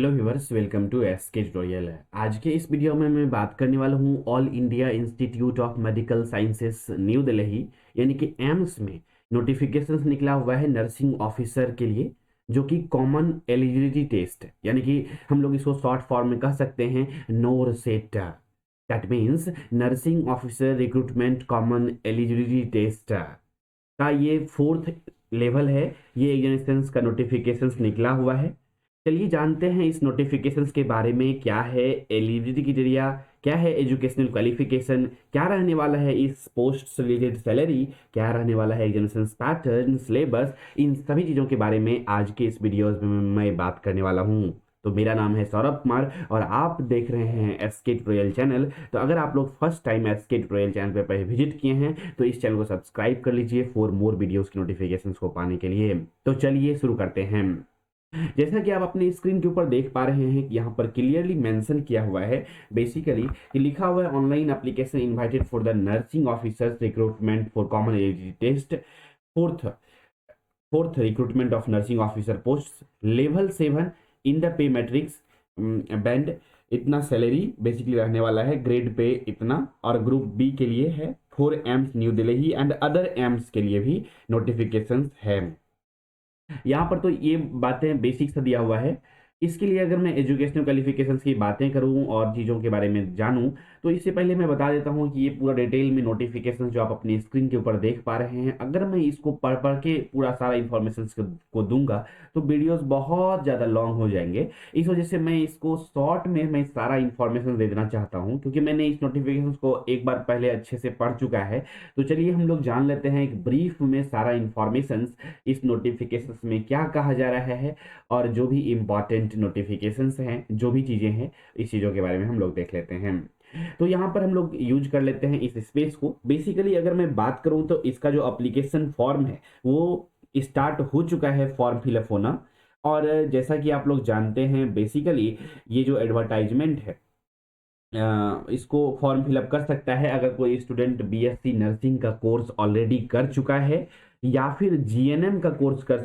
Hello viewers, welcome to SK tutorial. आज के इस वीडियो में मैं बात करने वाला हूँ all India institute of medical sciences new Delhi यानी कि एम्स में नोटिफिकेशंस निकला हुआ है नर्सिंग ऑफिसर के लिए, जो कि कॉमन एलिजिबिलिटी टेस्ट यानी कि हम लोग इसको शॉर्ट फॉर्म में कह सकते हैं NORCET. That means nursing officer recruitment common eligibility test का ये फोर्थ लेवल है। ये एग्जामिनेशंस का नोटिफिकेशंस निकला हुआ है। चलिए जानते हैं इस नोटिफिकेशंस के बारे में। क्या है एलिजिबिलिटी क्राइटेरिया, क्या है एजुकेशनल क्वालिफिकेशन, क्या रहने वाला है इस पोस्ट से रिलेटेड सैलरी, क्या रहने वाला है एग्जामिनेशन पैटर्न, सिलेबस, इन सभी चीज़ों के बारे में आज के इस वीडियो में मैं बात करने वाला हूँ। तो मेरा नाम है सौरभ कुमार और आप देख रहे हैं एसके ट्यूटोरियल चैनल। तो अगर आप लोग first time SK tutorial channel पर पहले विजिट किए हैं तो इस चैनल को सब्सक्राइब कर लीजिए फॉर मोर वीडियोस की नोटिफिकेशंस को पाने के लिए। तो चलिए शुरू करते हैं। जैसा कि आप अपनी स्क्रीन के ऊपर देख पा रहे हैं कि यहाँ पर क्लियरली मेंशन किया हुआ है, बेसिकली कि लिखा हुआ है online application invited for the nursing officers recruitment for common eligibility test fourth fourth recruitment of nursing officer post level 7 in the pay matrix band. इतना सैलरी बेसिकली रहने वाला है, ग्रेड पे इतना, और ग्रुप बी के लिए है 4 AIIMS new Delhi and other AIIMS के लिए भी नोटिफिकेशंस है। यहाँ पर तो ये बातें बेसिक सा दिया हुआ है। इसके लिए अगर मैं एजुकेशनल क्वालिफिकेशंस की बातें करूँ और चीज़ों के बारे में जानूँ तो इससे पहले मैं बता देता हूँ कि ये पूरा डिटेल में नोटिफिकेशन जो आप अपनी स्क्रीन के ऊपर देख पा रहे हैं, अगर मैं इसको पढ़ पढ़ के पूरा सारा इन्फॉर्मेशन को दूंगा तो वीडियोस बहुत ज़्यादा लॉन्ग हो जाएंगे। इस वजह से मैं इसको शॉर्ट में मैं सारा इन्फॉर्मेशन दे देना चाहता हूँ, क्योंकि मैंने इस नोटिफिकेशन को एक बार पहले अच्छे से पढ़ चुका है। तो चलिए हम लोग जान लेते हैं एक ब्रीफ में सारा इन्फॉर्मेशन इस नोटिफिकेशन में क्या कहा जा रहा है, और जो भी इम्पॉर्टेंट नोटिफिकेशंस हैं, जो भी चीज़ें हैं, इस चीज़ों के बारे में हम लोग देख लेते हैं। तो यहाँ पर हम लोग यूज कर लेते हैं इस स्पेस को। बेसिकली अगर मैं बात करूँ तो इसका जो एप्लीकेशन फॉर्म है वो स्टार्ट हो चुका है फॉर्म फिलअप होना। और जैसा कि आप लोग जानते हैं बेसिकली ये जो एडवर्टाइजमेंट है इसको फॉर्म फिलअप कर सकता है अगर कोई स्टूडेंट बीएससी नर्सिंग का कोर्स ऑलरेडी कर चुका है या फिर जीएनएम का कोर्स कर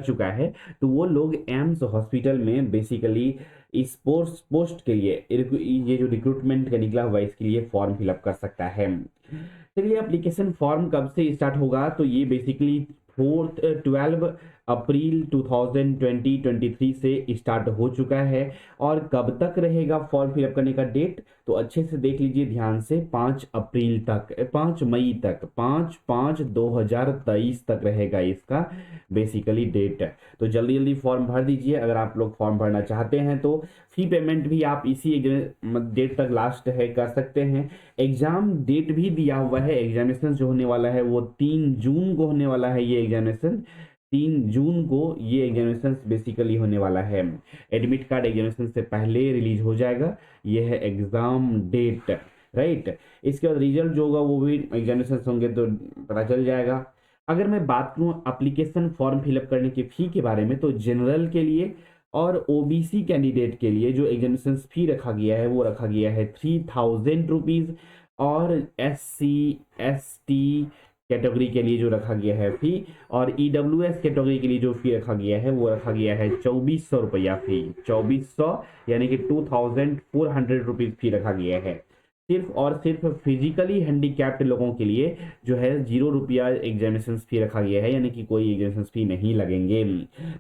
चुका है तो वो लोग एम्स हॉस्पिटल में बेसिकली इस पोस्ट के लिए ये जो रिक्रूटमेंट का निकला हुआ है इसके लिए फॉर्म फिलअप कर सकता है। चलिए एप्लीकेशन फॉर्म कब से स्टार्ट होगा, तो ये बेसिकली 12 अप्रैल 2023 से स्टार्ट हो चुका है। और कब तक रहेगा फॉर्म फिलअप करने का डेट, तो अच्छे से देख लीजिए ध्यान से, 5 अप्रैल तक, 5 मई तक, 5/5/2023 तक रहेगा इसका बेसिकली डेट। तो जल्दी जल्दी फॉर्म भर दीजिए अगर आप लोग फॉर्म भरना चाहते हैं। तो फी पेमेंट भी आप इसी डेट तक लास्ट है कर सकते हैं। एग्जाम डेट भी दिया हुआ है, एग्जामिनेशन जो होने वाला है वो 3 जून को होने वाला है। ये एग्जामिनेशन 3 जून को ये एग्जामिनेशन बेसिकली होने वाला है। एडमिट कार्ड एग्जामिनेशन से पहले रिलीज हो जाएगा, ये है एग्जाम डेट, राइट। इसके बाद रिजल्ट जो होगा वो भी एग्जामिनेशन होंगे तो पता चल जाएगा। अगर मैं बात करूँ एप्लीकेशन फॉर्म फिलअप करने की फ़ी के बारे में, तो जनरल के लिए और ओबीसी कैंडिडेट के लिए जो एग्जामिनेशन फी रखा गया है वो रखा गया है 3000 रुपीज़। और SC ST कैटेगरी के लिए जो रखा गया है फी, और EWS कैटेगरी के लिए जो फी रखा गया है वो रखा गया है 2400 रुपया फी। 2400 यानी कि 2400 रुपीज़ फी रखा गया है। सिर्फ और सिर्फ फिजिकली हैंडीकैप्ड लोगों के लिए जो है 0 रुपया एग्जामिनेशन फी रखा गया है, यानी कि कोई एग्जामिनेशन फी नहीं लगेंगे।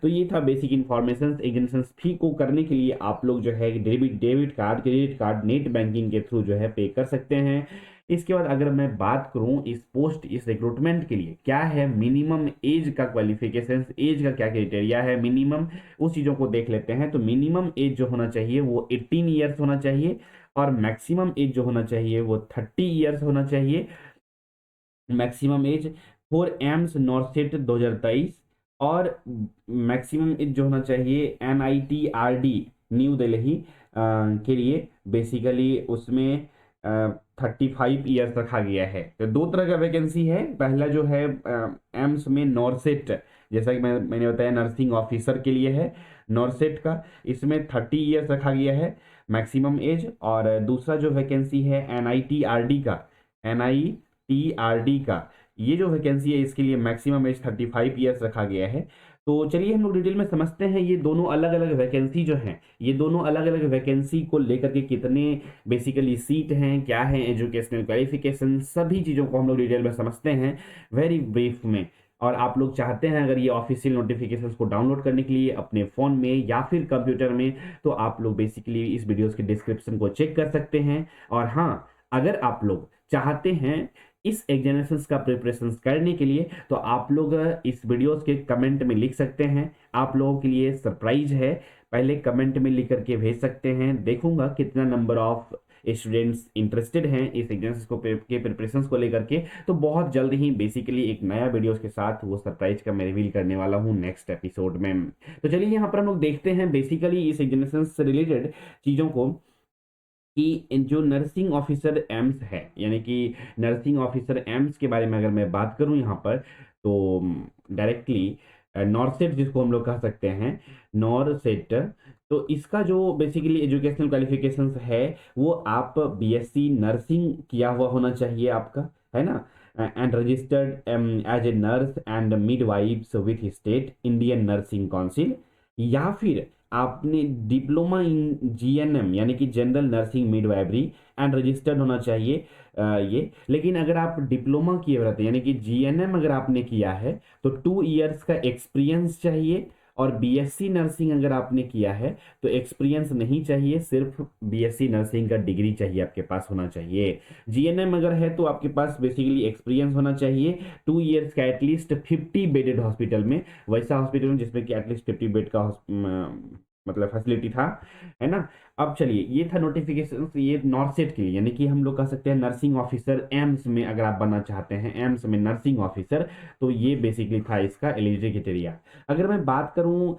तो ये था बेसिक इन्फॉर्मेशन। एग्जामिनेशन फी को करने के लिए आप लोग जो है debit card, credit card, net banking के थ्रू जो है पे कर सकते हैं। इसके बाद अगर मैं बात करूं इस रिक्रूटमेंट के लिए क्या है मिनिमम एज का क्वालिफिकेशन, एज का क्या क्राइटेरिया है मिनिमम, उस चीज़ों को देख लेते हैं। तो मिनिमम एज जो होना चाहिए वो 18 ईयर्स होना चाहिए, और मैक्सिमम एज जो होना चाहिए वो 30 ईयर्स होना चाहिए। मैक्सिमम एज फॉर एम्स नॉर्सेट 2023, और मैक्सिमम एज जो होना चाहिए NITRD न्यू दिल्ली के लिए बेसिकली उसमें 35 ईयर्स रखा गया है। तो दो तरह का वैकेंसी है। पहला जो है एम्स में नॉर्सेट, जैसा कि मैंने बताया नर्सिंग ऑफिसर के लिए है नॉर्सेट का, इसमें 30 ईयर्स रखा गया है मैक्सिमम एज। और दूसरा जो वैकेंसी है NITRD का, ये जो वैकेंसी है इसके लिए मैक्सिमम एज 35 ईयर्स रखा गया है। तो चलिए हम लोग डिटेल में समझते हैं ये दोनों अलग अलग वैकेंसी जो हैं, ये दोनों अलग अलग वैकेंसी को लेकर के कितने बेसिकली सीट हैं, क्या है एजुकेशनल क्वालिफिकेशन, सभी चीज़ों को हम लोग डिटेल में समझते हैं वेरी ब्रीफ में। और आप लोग चाहते हैं अगर ये ऑफिशियल नोटिफिकेशंस को डाउनलोड करने के लिए अपने फ़ोन में या फिर कंप्यूटर में, तो आप लोग बेसिकली इस वीडियोस के डिस्क्रिप्शन को चेक कर सकते हैं। और हाँ, अगर आप लोग चाहते हैं इस एग्जामिनेशंस का प्रिपरेशन करने के लिए, तो आप लोग इस वीडियोस के कमेंट में लिख सकते हैं। आप लोगों के लिए सरप्राइज है, पहले कमेंट में लिख करके भेज सकते हैं, देखूंगा कितना नंबर ऑफ स्टूडेंट्स इंटरेस्टेड हैं इस एग्जाम्स को के प्रिपरेशन को लेकर के। तो बहुत जल्द ही बेसिकली एक नया वीडियोस के साथ वो सरप्राइज का मैं रिवील करने वाला हूँ नेक्स्ट एपिसोड में। तो चलिए यहाँ पर हम लोग देखते हैं बेसिकली इस एग्जामिनेशन से रिलेटेड चीज़ों को, कि जो नर्सिंग ऑफिसर एम्स है, यानी कि नर्सिंग ऑफिसर एम्स के बारे में अगर मैं बात करूं यहाँ पर, तो डायरेक्टली नॉरसेट जिसको हम लोग कह सकते हैं, नॉरसेट, तो इसका जो बेसिकली एजुकेशनल क्वालिफिकेशंस है वो आप बीएससी नर्सिंग किया हुआ होना चाहिए आपका, है ना, and registered as a nurse and midwifes with state Indian nursing council, या फिर आपने डिप्लोमा इन जीएनएम यानी कि general nursing midwifery and registered होना चाहिए ये। लेकिन अगर आप डिप्लोमा किए रहते हैं यानी कि जीएनएम अगर आपने किया है तो 2 इयर्स का एक्सपीरियंस चाहिए। और बीएससी नर्सिंग अगर आपने किया है तो एक्सपीरियंस नहीं चाहिए, सिर्फ बीएससी नर्सिंग का डिग्री चाहिए आपके पास होना चाहिए। जीएनएम अगर है तो आपके पास बेसिकली एक्सपीरियंस होना चाहिए 2 इयर्स का एटलीस्ट 50 बेडेड हॉस्पिटल में, वैसा हॉस्पिटल में जिसमें कि एटलीस्ट 50 बेड का मतलब फैसिलिटी था, है ना। अब चलिए, ये था नोटिफिकेशन ये नॉर्सेट के लिए, यानी कि हम लोग कह सकते हैं नर्सिंग ऑफिसर एम्स में अगर आप बनना चाहते हैं, एम्स में नर्सिंग ऑफिसर, तो ये बेसिकली था इसका एलिजिबिलिटी क्राइटेरिया। अगर मैं बात करूं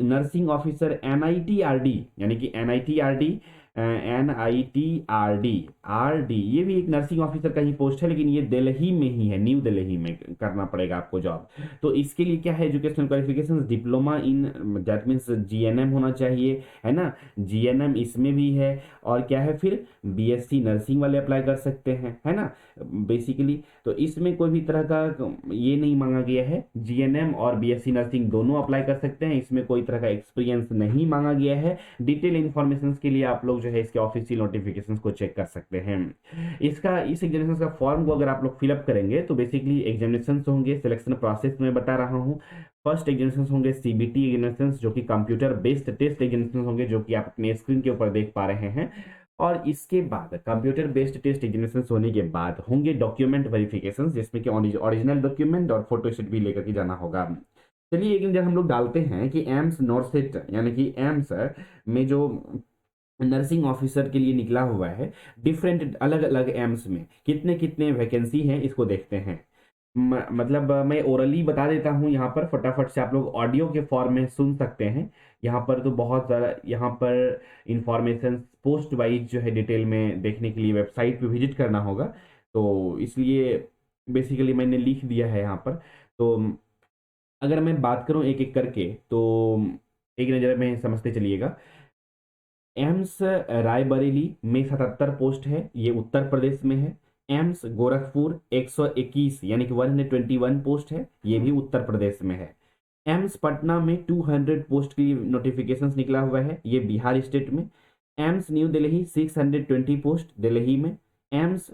नर्सिंग ऑफिसर एनआईटीआरडी, यानी कि एनआईटीआरडी, NITRD, RD, ये भी एक नर्सिंग ऑफिसर का ही पोस्ट है, लेकिन ये दिल्ली में ही है, न्यू दिल्ली में करना पड़ेगा आपको जॉब। तो इसके लिए क्या है, educational qualification diploma in, that means GNM होना चाहिए, है ना, जीएनएम इसमें भी है। और क्या है फिर बीएससी नर्सिंग वाले अप्लाई कर सकते हैं, है ना, बेसिकली। तो इसमें कोई भी तरह का ये नहीं मांगा गया है, जीएनएम और बीएससी नर्सिंग दोनों अप्लाई कर सकते हैं, इसमें कोई तरह का एक्सपीरियंस नहीं मांगा गया है। डिटेल इन्फॉर्मेशन के लिए आप लोग जो है इसके ऑफिशियल नोटिफिकेशंस को चेक कर सकते हैं। इसका इस एग्जामिनेशन का फॉर्म को अगर आप लोग फिलअप करेंगे तो बेसिकली एग्जामिनेशन होंगे, सिलेक्शन प्रोसेस में बता रहा हूँ। फर्स्ट एग्जामिनेशन होंगे सीबीटी एग्जामिनेशन, जो कि कंप्यूटर बेस्ड टेस्ट एग्जामिनेशन होंगे, जो कि आप अपने स्क्रीन के ऊपर देख पा रहे हैं। और इसके बाद कंप्यूटर बेस्ड टेस्ट एग्जामिनेशन होने के बाद होंगे डॉक्यूमेंट वेरिफिकेशन, जिसमें कि ओरिजिनल डॉक्यूमेंट और फोटोस्टेट भी लेकर के जाना होगा। चलिए एक नजर हम लोग डालते हैं कि एम्स नॉर्सेट यानी कि एम्स में जो नर्सिंग ऑफिसर के लिए निकला हुआ है, डिफरेंट अलग अलग एम्स में कितने कितने वैकेंसी हैं इसको देखते हैं। मतलब मैं ओरली बता देता हूँ यहाँ पर, फटाफट से आप लोग ऑडियो के फॉर्म में सुन सकते हैं। यहाँ पर तो बहुत ज़्यादा यहाँ पर इंफॉर्मेशन पोस्ट वाइज जो है डिटेल में देखने के लिए वेबसाइट पे विजिट करना होगा, तो इसलिए बेसिकली मैंने लिख दिया है यहाँ पर। तो अगर मैं बात करूँ एक एक करके, तो एक नज़र में समझते चलिएगा। एम्स रायबरेली में 77 पोस्ट है, ये उत्तर प्रदेश में है। एम्स गोरखपुर 121 यानी कि 121 पोस्ट है, ये भी उत्तर प्रदेश में है। एम्स पटना में 200 पोस्ट की नोटिफिकेशंस निकला हुआ है, ये बिहार स्टेट में। AIIMS new Delhi 620 post Delhi में। एम्स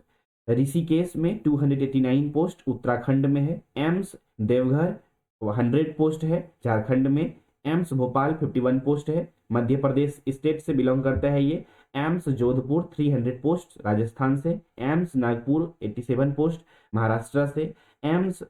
ऋषिकेश में 289 पोस्ट उत्तराखंड में है। एम्स देवघर 100 पोस्ट है झारखंड में। एम्स भोपाल 51 पोस्ट है, मध्य प्रदेश स्टेट से बिलोंग करता है ये। एम्स जोधपुर 300 पोस्ट राजस्थान से। एम्स नागपुर 87 पोस्ट महाराष्ट्र से। एम्स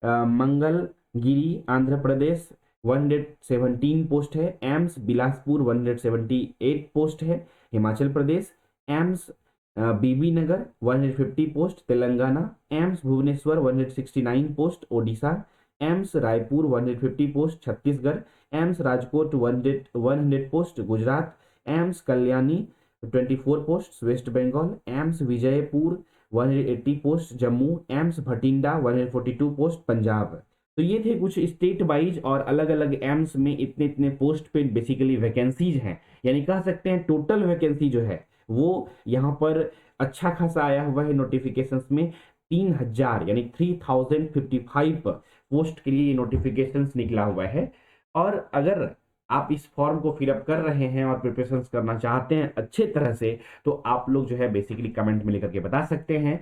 मंगलगिरी आंध्र प्रदेश 117 पोस्ट है। एम्स बिलासपुर 178 पोस्ट है Himachal Pradesh. AIIMS Bibinagar 150 post Telangana. AIIMS Bhubaneswar 169 post Odisha. AIIMS Raipur 150 post Chhattisgarh. AIIMS Rajkot 100 post Gujarat. AIIMS Kalyani 24 post West Bengal. AIIMS Vijaypur 180 post Jammu. AIIMS Bathinda 142 post Punjab. तो ये थे कुछ स्टेट वाइज और अलग अलग एम्स में इतने इतने पोस्ट पे बेसिकली वैकेंसीज हैं, यानी कह सकते हैं टोटल वैकेंसी जो है वो यहाँ पर अच्छा खासा आया हुआ है नोटिफिकेशंस में। 3000 यानी 3055 पोस्ट के लिए ये नोटिफिकेशंस निकला हुआ है। और अगर आप इस फॉर्म को फिलअप कर रहे हैं और प्रिपरेशंस करना चाहते हैं अच्छे तरह से, तो आप लोग जो है बेसिकली कमेंट में लेकर के बता सकते हैं।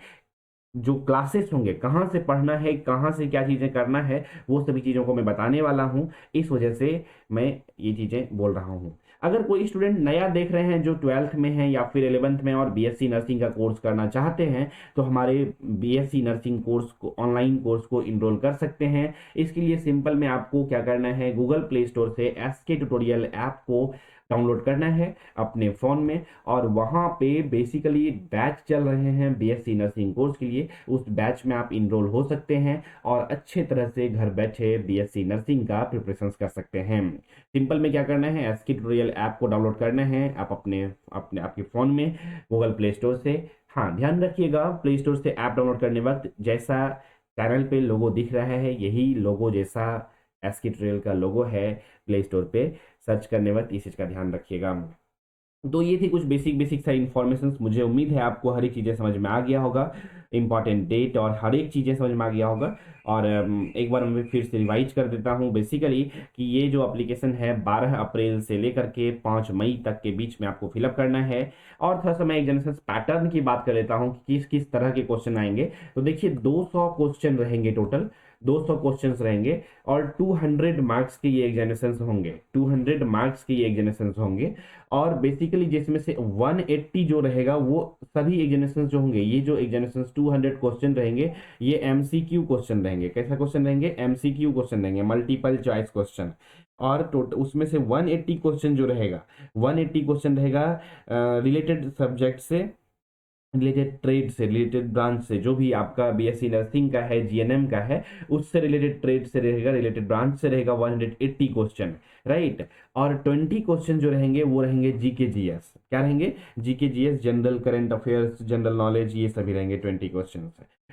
जो क्लासेस होंगे, कहाँ से पढ़ना है, कहाँ से क्या चीज़ें करना है, वो सभी चीज़ों को मैं बताने वाला हूँ। इस वजह से मैं ये चीज़ें बोल रहा हूँ। अगर कोई स्टूडेंट नया देख रहे हैं जो 12th में है या फिर 11th में और बीएससी नर्सिंग का कोर्स करना चाहते हैं, तो हमारे बीएससी नर्सिंग कोर्स को, ऑनलाइन कोर्स को इनरोल कर सकते हैं। इसके लिए सिंपल में आपको क्या करना है, गूगल प्ले स्टोर से एसके ट्यूटोरियल ऐप को डाउनलोड करना है अपने फ़ोन में, और वहाँ पे बेसिकली बैच चल रहे हैं बीएससी नर्सिंग कोर्स के लिए, उस बैच में आप इनरोल हो सकते हैं और अच्छे तरह से घर बैठे बीएससी नर्सिंग का प्रिपरेशंस कर सकते हैं। सिंपल में क्या करना है, एसके ट्यूटोरियल ऐप को डाउनलोड करना है आप अपने अपने आपके फ़ोन में गूगल प्ले स्टोर से। हाँ, ध्यान रखिएगा, प्ले स्टोर से ऐप डाउनलोड करने वक्त जैसा चैनल पे लोगो दिख रहा है, यही लोगो जैसा एसके ट्यूटोरियल का लोगो है प्ले स्टोर पे सर्च करने वक्त, इस चीज़ का ध्यान रखिएगा। तो ये थी कुछ बेसिक सा इन्फॉर्मेशन। मुझे उम्मीद है आपको हर एक चीज़ें समझ में आ गया होगा, इंपॉर्टेंट डेट और हर एक चीज़ें समझ में आ गया होगा। और एक बार मैं फिर से रिवाइज कर देता हूँ बेसिकली कि ये जो एप्लीकेशन है 12 अप्रैल से लेकर के 5 मई तक के बीच में आपको फिलअप करना है। और थोड़ा सा मैं एग्जामिनेशन पैटर्न की बात कर लेता हूँ कि किस किस तरह के क्वेश्चन आएंगे। तो देखिए 200 क्वेश्चन रहेंगे, टोटल 200 क्वेश्चंस रहेंगे और 200 मार्क्स के ये एग्जामिनेशंस होंगे, 200 मार्क्स के ये एग्जामिनेशंस होंगे। और बेसिकली जिसमें से 180 जो रहेगा वो सभी एग्जामिनेशन जो होंगे, ये जो एग्जामिनेशन 200 क्वेश्चन रहेंगे, ये एमसीक्यू क्वेश्चन रहेंगे। कैसा क्वेश्चन रहेंगे, एमसीक्यू क्वेश्चन रहेंगे, मल्टीपल चॉइस क्वेश्चन। और टोटल उसमें से 180 क्वेश्चन जो रहेगा, 180 क्वेश्चन रहेगा रिलेटेड सब्जेक्ट से, रिलेटेड ट्रेड से, रिलेटेड ब्रांच से, जो भी आपका बीएससी नर्सिंग का है, जीएनएम का है, उससे रिलेटेड ट्रेड से रहेगा, रिलेटेड ब्रांच से रहेगा 180 क्वेश्चन, राइट। और 20 क्वेश्चन जो रहेंगे वो रहेंगे जीके जीएस। क्या रहेंगे, GK GS, general current affairs, general knowledge, ये सभी रहेंगे 20 क्वेश्चन।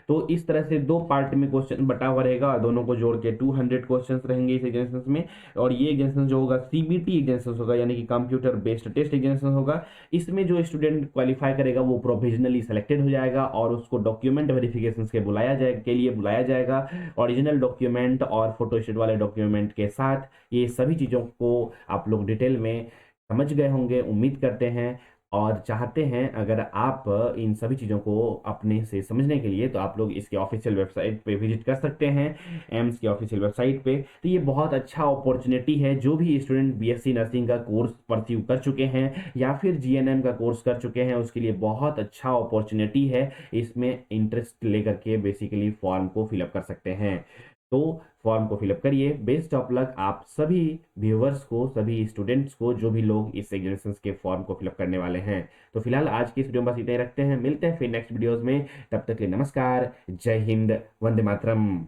तो इस तरह से दो पार्ट में क्वेश्चन बटा हुआ रहेगा और दोनों को जोड़ के 200 क्वेश्चन रहेंगे इस एग्जामिनेशन में। और ये एग्जामिनेशन जो होगा सीबीटी एग्जामिनेशन होगा, यानी कि कंप्यूटर बेस्ड टेस्ट एग्जामिनेशन होगा। इसमें जो स्टूडेंट क्वालिफाई करेगा वो प्रोविजनली सेलेक्टेड हो जाएगा और उसको डॉक्यूमेंट वेरिफिकेशन के लिए बुलाया जाएगा। ओरिजिनल डॉक्यूमेंट और फोटोस्टेट वाले डॉक्यूमेंट के साथ। ये सभी चीज़ों को आप लोग डिटेल में समझ गए होंगे, उम्मीद करते हैं और चाहते हैं। अगर आप इन सभी चीज़ों को अपने से समझने के लिए, तो आप लोग इसके ऑफिशियल वेबसाइट पे विजिट कर सकते हैं, एम्स की ऑफिशियल वेबसाइट पे। तो ये बहुत अच्छा अपॉर्चुनिटी है, जो भी स्टूडेंट बीएससी नर्सिंग का कोर्स परस्यू कर चुके हैं या फिर जीएनएम का कोर्स कर चुके हैं, उसके लिए बहुत अच्छा अपॉर्चुनिटी है। इसमें इंटरेस्ट लेकर के बेसिकली फॉर्म को फिलअप कर सकते हैं। तो फॉर्म को फिलअप करिए। बेस्ट ऑफ लक आप सभी व्यूवर्स को, सभी स्टूडेंट्स को, जो भी लोग इस एग्जामिनेशन के फॉर्म को फिलअप करने वाले हैं। तो फिलहाल आज की इस वीडियो में बस इतना ही रखते हैं, मिलते हैं फिर नेक्स्ट वीडियोस में। तब तक के लिए नमस्कार, जय हिंद, वंदे मातरम।